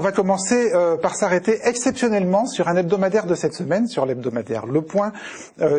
va commencer par s'arrêter exceptionnellement sur un hebdomadaire de cette semaine, sur l'hebdomadaire Le Point,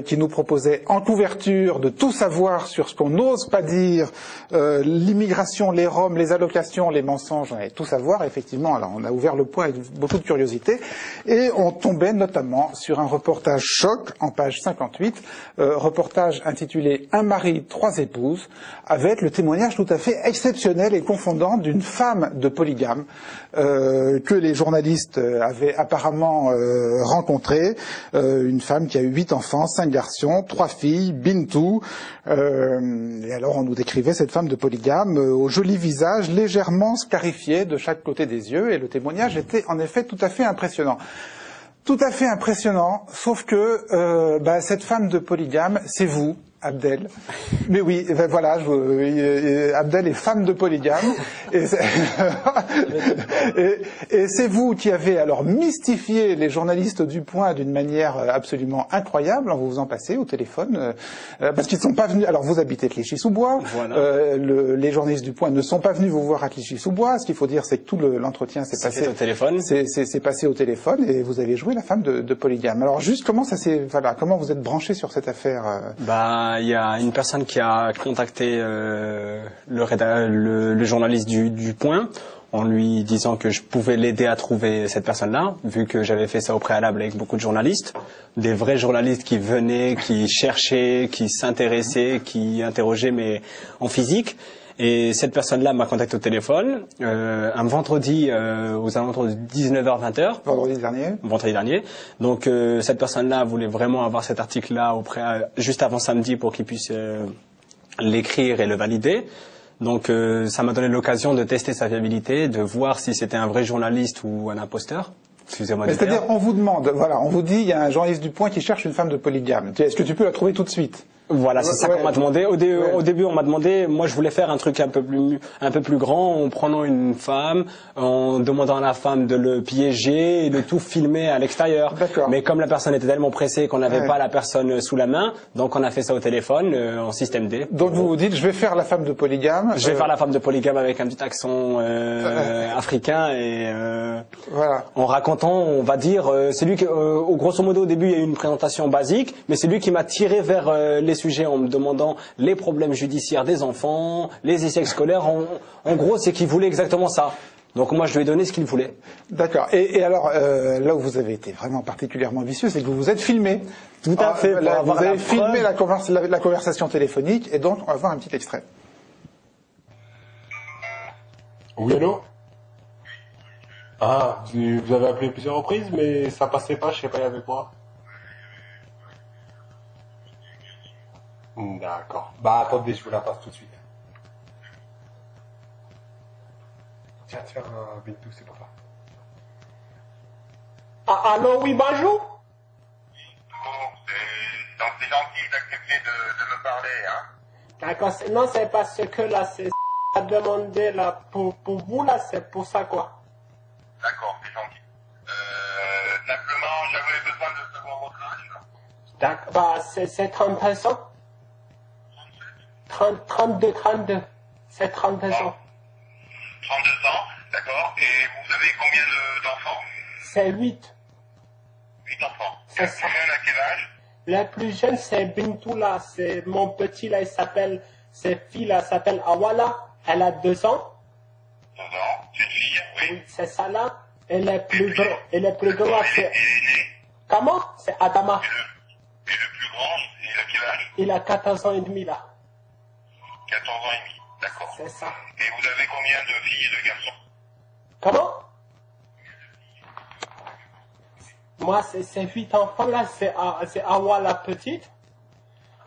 qui nous proposait en couverture de tout savoir sur ce qu'on n'ose pas dire, l'immigration, les Roms, les allocations, les mensonges, on allait tout savoir. Effectivement, alors on a ouvert Le Point avec beaucoup de curiosité, et on tombait notamment sur un reportage choc en page 58, reportage intitulé « Un mari, trois épouses », avec le témoignage tout à fait exceptionnel et confondant d'une femme de polygame que les journalistes avaient apparemment rencontrée, une femme qui a eu 8 enfants, 5 garçons, 3 filles, Bintou, et alors on nous décrivait cette femme de polygame au joli visage légèrement scarifié de chaque côté des yeux, et le témoignage était en effet tout à fait impressionnant. Tout à fait impressionnant, sauf que cette femme de polygame, c'est vous, Abdel. Mais oui, ben voilà, Abdel est femme de polygame, et c'est vous qui avez alors mystifié les journalistes du Point d'une manière absolument incroyable en vous faisant passer au téléphone, parce qu'ils ne sont pas venus. Alors vous habitez Clichy-sous-Bois, voilà. Les journalistes du Point ne sont pas venus vous voir à Clichy-sous-Bois. Ce qu'il faut dire, c'est que tout l'entretien s'est passé au téléphone. C'est passé au téléphone, et vous avez joué la femme de polygame. Alors juste comment ça s'est, voilà, comment vous êtes branché sur cette affaire il y a une personne qui a contacté le journaliste du Point en lui disant que je pouvais l'aider à trouver cette personne-là, vu que j'avais fait ça au préalable avec beaucoup de journalistes, des vrais journalistes qui venaient, qui cherchaient, qui s'intéressaient, qui interrogeaient, mais en physique. Et cette personne-là m'a contacté au téléphone un vendredi aux alentours de 19h-20h. Vendredi dernier. Donc cette personne-là voulait vraiment avoir cet article-là juste avant samedi pour qu'il puisse l'écrire et le valider. Donc ça m'a donné l'occasion de tester sa fiabilité, de voir si c'était un vrai journaliste ou un imposteur. Excusez-moi. C'est-à-dire, on vous demande, voilà, on vous dit, il y a un journaliste du Point qui cherche une femme de polygame. Est-ce que tu peux la trouver tout de suite? Voilà, c'est ça qu'on m'a demandé. Au début, on m'a demandé, moi je voulais faire un truc un peu plus grand, en prenant une femme, en demandant à la femme de le piéger et de tout filmer à l'extérieur. Mais comme la personne était tellement pressée qu'on n'avait pas la personne sous la main, donc on a fait ça au téléphone, en système D. Donc vous vous dites, je vais faire la femme de polygame. Je vais faire la femme de polygame avec un petit accent africain et voilà. En racontant, on va dire, c'est lui qui, grosso modo au début il y a eu une présentation basique, mais c'est lui qui m'a tiré vers les sujets en me demandant les problèmes judiciaires des enfants, les échecs scolaires. En gros, c'est qu'il voulait exactement ça. Donc moi, je lui ai donné ce qu'il voulait. D'accord. Et alors, là où vous avez été vraiment particulièrement vicieux, c'est que vous vous êtes filmé. Tout à fait. Vous avez filmé la conversation téléphonique, et donc on va voir un petit extrait. Oui, allô? Ah, vous avez appelé plusieurs reprises, mais ça passait pas, je sais pas, il y avait quoi? D'accord. Bah attendez, je vous la passe tout de suite. Tiens, Bintou, c'est papa. Ah, allô, oui, bonjour. Donc c'est gentil d'accepter de me parler, hein. D'accord, non, c'est parce que là, c'est à demander là, pour vous, là, c'est pour ça, quoi. D'accord, c'est gentil. Simplement, j'avais besoin de savoir votre âge. D'accord, bah, c'est 30 ans. 32. C'est 32 ans. 32 ans, d'accord. Et vous avez combien d'enfants? C'est 8. 8 enfants. C'est ça. Le plus jeune à quel âge? Le plus jeune, c'est Bintou, là. C'est mon petit, là, cette fille, là, s'appelle Awala. Elle a 2 ans. 2 ans. C'est une fille, oui. Oui, c'est ça, là. Et le plus grand, c'est... Comment? C'est Adama. Et le plus grand, il a quel âge? Il a 14 ans et demi, là. 14 ans et demi, d'accord. C'est ça. Et vous avez combien de filles et de garçons? Comment? Moi, c'est 8 enfants, là. C'est Awa, la petite.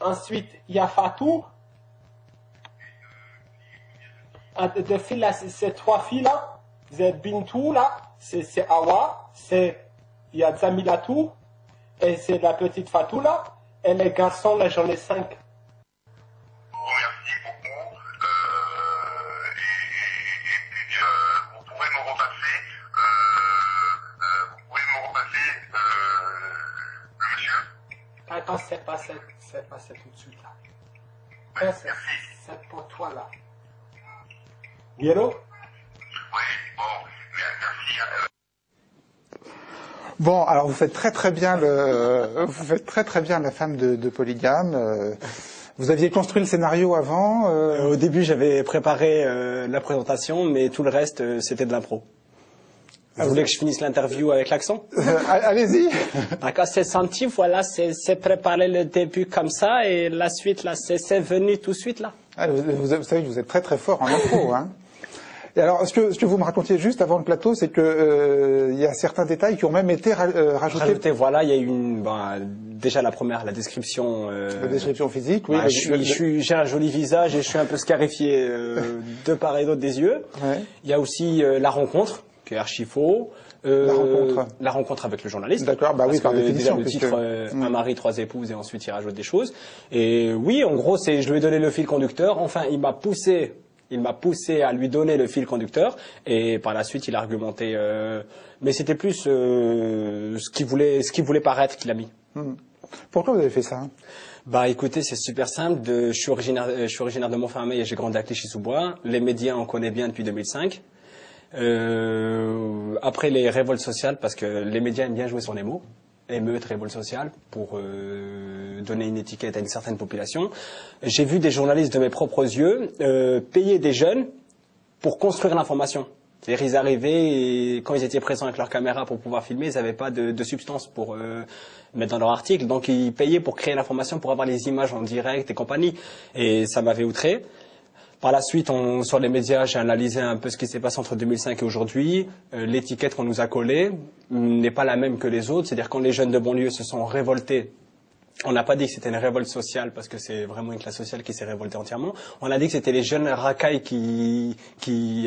Ensuite, il y a Fatou. De filles, là, c'est 3 filles, là. C'est Bintou, là. C'est Awa. Il y a Zamilatou. Et c'est la petite Fatou, là. Et les garçons, là, j'en ai 5. Merci beaucoup. Et puis, vous pouvez me repasser, le monsieur. Attends, c'est passé tout de suite, là. Merci. C'est pour toi, là. Oui, allô? Oui, bon, merci. dire. Bon, alors vous faites très bien la femme de polygame. Vous aviez construit le scénario avant Au début, j'avais préparé la présentation, mais tout le reste, c'était de l'impro. Vous voulez que je finisse l'interview avec l'accent? Allez-y. Quand c'est senti, voilà, c'est préparé le début comme ça, et la suite, là, c'est venu tout de suite, là. Ah, vous savez que vous êtes très fort en impro, hein. Et alors, ce que vous me racontiez juste avant le plateau, c'est que il y a certains détails qui ont même été rajoutés. Voilà, il y a eu déjà la première, la description. La description physique, oui. J'ai un joli visage et je suis un peu scarifié de part et d'autre des yeux. Ouais. Il y a aussi la rencontre, qui est archi faux. La rencontre avec le journaliste. D'accord, bah oui, par définition. Déjà le titre, un mari, 3 épouses, et ensuite il rajoute des choses. Et oui, en gros, je lui ai donné le fil conducteur. Enfin, il m'a poussé à lui donner le fil conducteur, et par la suite il a argumenté, mais c'était plus ce qu'il voulait paraître qu'il a mis. Pourquoi vous avez fait ça? Bah écoutez, c'est super simple. Je suis originaire de Montfermeil et j'ai grandi à Clichy-sous-Bois. Les médias on connaît bien depuis 2005. Après les révoltes sociales, parce que les médias aiment bien jouer sur les mots. Émeute, révolte sociale, pour donner une étiquette à une certaine population. J'ai vu des journalistes de mes propres yeux payer des jeunes pour construire l'information. C'est-à-dire ils arrivaient et quand ils étaient présents avec leur caméra pour pouvoir filmer, ils n'avaient pas de substance pour mettre dans leur article. Donc ils payaient pour créer l'information, pour avoir les images en direct et compagnie. Et ça m'avait outré. Par la suite, sur les médias, j'ai analysé un peu ce qui s'est passé entre 2005 et aujourd'hui. L'étiquette qu'on nous a collée n'est pas la même que les autres. C'est-à-dire quand les jeunes de banlieue se sont révoltés, on n'a pas dit que c'était une révolte sociale parce que c'est vraiment une classe sociale qui s'est révoltée entièrement. On a dit que c'était les jeunes racailles qui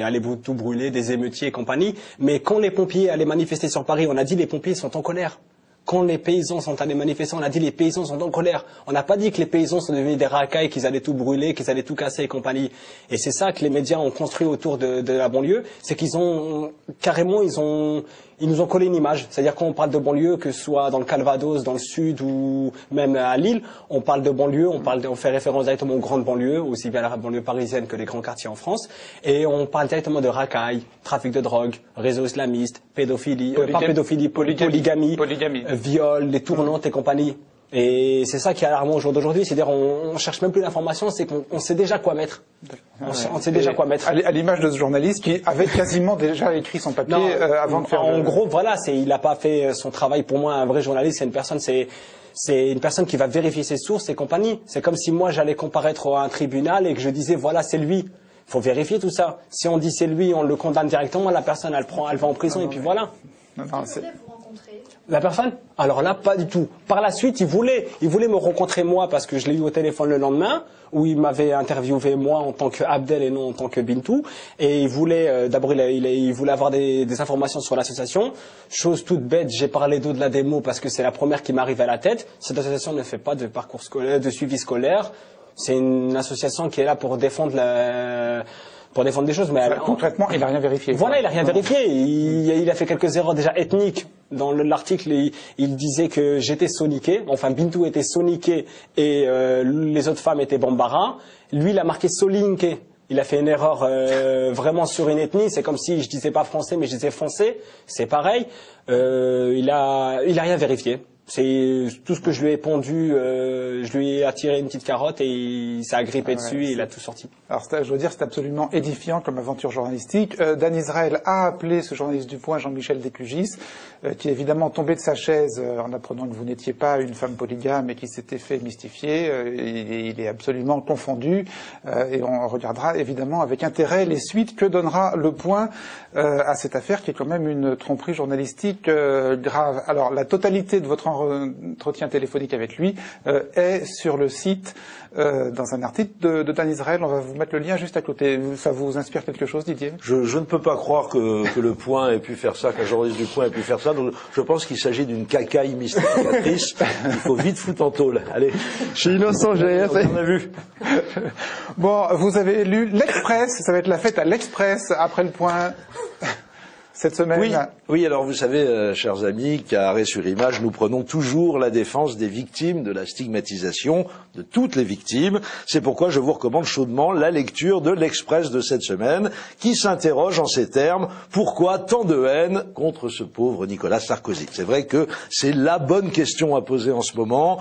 allaient tout brûler, des émeutiers et compagnie. Mais quand les pompiers allaient manifester sur Paris, on a dit les pompiers sont en colère. Quand les paysans sont allés manifester, on a dit les paysans sont en colère. On n'a pas dit que les paysans sont devenus des racailles, qu'ils allaient tout brûler, qu'ils allaient tout casser et compagnie. Et c'est ça que les médias ont construit autour de la banlieue, c'est qu'ils ont carrément, ils nous ont collé une image. C'est-à-dire quand on parle de banlieue, que ce soit dans le Calvados, dans le sud ou même à Lille, on parle de banlieue, on fait référence directement aux grandes banlieues, aussi bien à la banlieue parisienne que les grands quartiers en France, et on parle directement de racailles, trafic de drogue, réseau islamiste, pédophilie, polygamie. Viol, les tournantes et compagnie. Et c'est ça qui est alarmant au jour d'aujourd'hui, c'est-à-dire on cherche même plus l'information, c'est qu'on sait déjà quoi mettre. On sait déjà quoi mettre. À l'image de ce journaliste qui avait quasiment déjà écrit son papier avant de faire. En gros, voilà, il n'a pas fait son travail. Pour moi, un vrai journaliste, c'est une personne qui va vérifier ses sources et compagnie. C'est comme si moi j'allais comparaître à un tribunal et que je disais voilà c'est lui. Il faut vérifier tout ça. Si on dit c'est lui, on le condamne directement, la personne elle va en prison et puis voilà. La personne? Alors là, pas du tout. Par la suite, il voulait me rencontrer moi parce que je l'ai eu au téléphone le lendemain où il m'avait interviewé moi en tant que Abdel et non en tant que Bintou. Et il voulait, d'abord il voulait avoir des informations sur l'association. Chose toute bête, j'ai parlé d'au-delà la démo parce que c'est la première qui m'arrive à la tête. Cette association ne fait pas de parcours scolaire, de suivi scolaire. C'est une association qui est là pour défendre des choses, mais concrètement, il n'a rien vérifié. Voilà, il n'a rien vérifié. Il a fait quelques erreurs déjà ethniques. Dans l'article, il disait que j'étais soniqué, enfin Bintou était soniqué et les autres femmes étaient bambara. Lui, il a marqué solinké. Il a fait une erreur vraiment sur une ethnie. C'est comme si je disais pas français, mais je disais foncé. C'est pareil. Il a rien vérifié. C'est tout ce que je lui ai pondu, je lui ai attiré une petite carotte et il s'est agrippé dessus et il a tout sorti. Alors je dois dire c'est absolument édifiant comme aventure journalistique. Dan Israël a appelé ce journaliste du Point, Jean-Michel Desclugis, qui est évidemment tombé de sa chaise en apprenant que vous n'étiez pas une femme polygame et qui s'était fait mystifier. Il est absolument confondu et on regardera évidemment avec intérêt les suites que donnera le Point à cette affaire qui est quand même une tromperie journalistique grave. Alors la totalité de votre entretien téléphonique avec lui est sur le site dans un article de Dan Israël. On va vous mettre le lien juste à côté. Ça vous inspire quelque chose, Didier? Je ne peux pas croire que le Point ait pu faire ça, qu'un journaliste du Point ait pu faire ça. Donc, je pense qu'il s'agit d'une cacaille mystificatrice. Il faut vite foutre en tôle. Allez. Je suis innocent, j'ai rien fait. On a vu. Bon, vous avez lu l'Express. Ça va être la fête à l'Express après le Point. cette semaine. Oui, alors vous savez, chers amis, qu'à Arrêt sur Image, nous prenons toujours la défense des victimes, de la stigmatisation de toutes les victimes. C'est pourquoi je vous recommande chaudement la lecture de l'Express de cette semaine, qui s'interroge en ces termes: pourquoi tant de haine contre ce pauvre Nicolas Sarkozy? C'est vrai que c'est la bonne question à poser en ce moment.